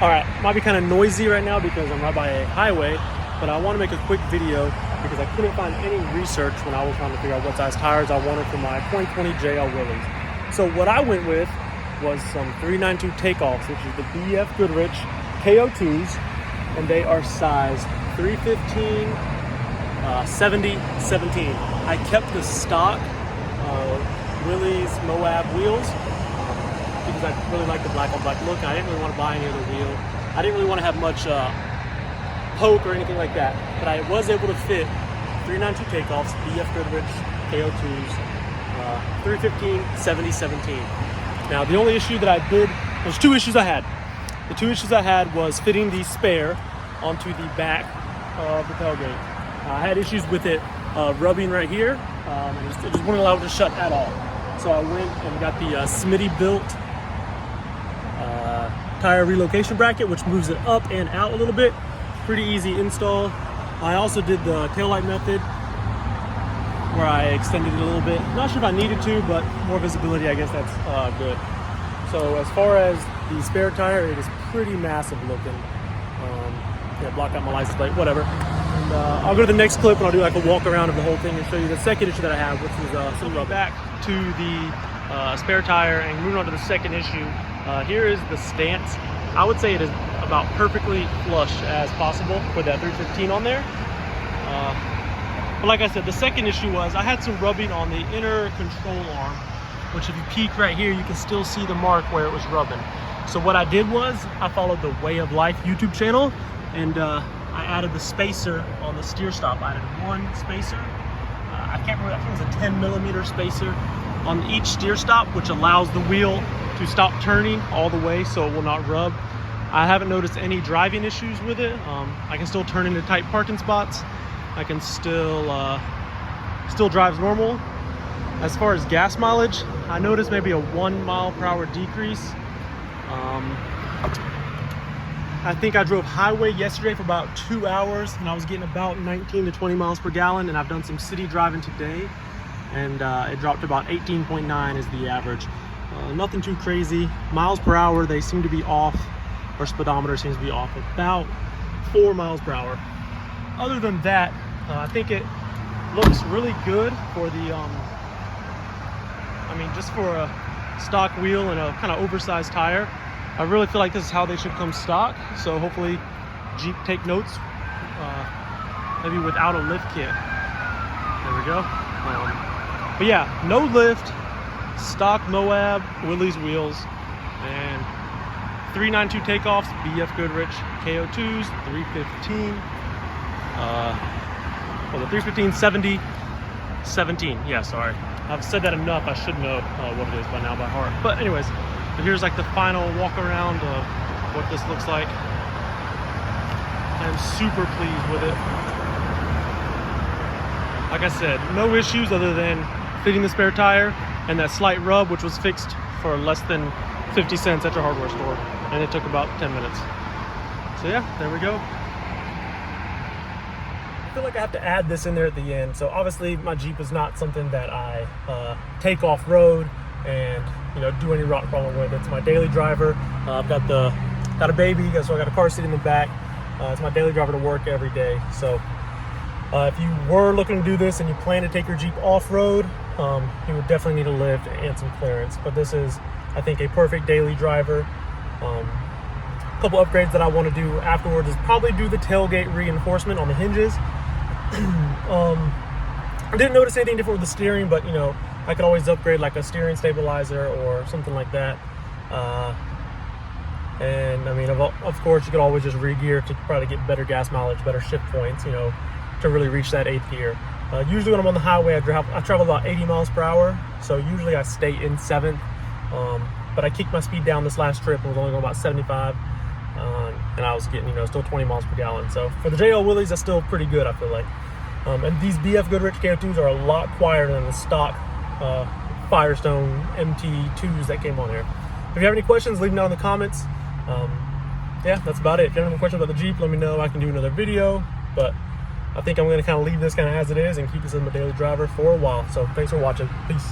All right, might be kind of noisy right now because I'm right by a highway, but I want to make a quick video because I couldn't find any research when I was trying to figure out what size tires I wanted for my 2020 JL Willys. So what I went with was some 392 takeoffs, which is the BF Goodrich KO2s, and they are size 315, 70, 17. I kept the stock Willys Moab wheels because I really like the black on black look. I didn't really want to buy any other wheel. I didn't really want to have much poke or anything like that, but I was able to fit 392 takeoffs, BF Goodrich KO2s, 315, 70, 17. Now the only issue that I did, there's two issues I had. The two issues I had was fitting the spare onto the back of the tailgate. I had issues with it rubbing right here. It just wouldn't allow it to shut at all. So I went and got the Smitty built tire relocation bracket, which moves it up and out a little bit. Pretty easy install. I also did the taillight method where I extended it a little bit. Not sure if I needed to, but more visibility, I guess that's good. So as far as the spare tire, it is pretty massive looking. Yeah, block out my license plate, whatever. And I'll go to the next clip and I'll do like a walk around of the whole thing and show you the second issue that I have, which is so we'll go back to the spare tire and moving on to the second issue. Here is the stance. I would say it is about perfectly flush as possible for that 315 on there. But like I said, the second issue was I had some rubbing on the inner control arm, which if you peek right here, you can still see the mark where it was rubbing. So what I did was I followed the Way of Life YouTube channel, and I added the spacer on the steer stop. I added one spacer. I can't remember, I think it was a 10 millimeter spacer on each steer stop, which allows the wheel to stop turning all the way so it will not rub. I haven't noticed any driving issues with it. I can still turn into tight parking spots. I can still drives normal. As far as gas mileage, I noticed maybe a 1 mile per hour decrease. I think I drove highway yesterday for about 2 hours and I was getting about 19 to 20 miles per gallon, and I've done some city driving today and it dropped to about 18.9 is the average. Nothing too crazy. Miles per hour, they seem to be off, or speedometer seems to be off about 4 miles per hour. Other than that, I think it looks really good for the, I mean, just for a stock wheel and a kind of oversized tire. I really feel like this is how they should come stock. So hopefully Jeep take notes, maybe without a lift kit. There we go. But yeah, no lift, stock Moab Willys wheels, and 392 takeoffs, BF Goodrich KO2s, 315, well, the 315 70 17. Yeah, sorry, I've said that enough. I should know what it is by now by heart. But anyways, here's like the final walk around of what this looks like. I'm super pleased with it. Like I said, no issues other than fitting the spare tire and that slight rub, which was fixed for less than 50 cents at your hardware store, and it took about 10 minutes. So yeah, there we go. I feel like I have to add this in there at the end. So obviously my Jeep is not something that I take off road and do any rock crawling with. It's my daily driver. I've got a baby, so I got a car seat in the back. It's my daily driver to work every day. So if you were looking to do this and you plan to take your Jeep off-road, you would definitely need a lift and some clearance. But this is, I think, a perfect daily driver. A couple upgrades that I want to do afterwards is probably do the tailgate reinforcement on the hinges. I didn't notice anything different with the steering, but I could always upgrade like a steering stabilizer or something like that. And I mean, of course, you could always just re-gear to probably get better gas mileage, better shift points, to really reach that 8th gear. Usually when I'm on the highway, I travel about 80 miles per hour. So usually I stay in 7th. But I kicked my speed down this last trip and was only going about 75. And I was getting, still 20 miles per gallon. So for the JL Willys, that's still pretty good, I feel like. And these BF Goodrich KO2s are a lot quieter than the stock Firestone MT2s that came on here. If you have any questions, leave them down in the comments. Yeah, that's about it. If you have any questions about the Jeep, let me know. I can do another video. But I think I'm going to kind of leave this kind of as it is and keep this as my daily driver for a while. So thanks for watching. Peace.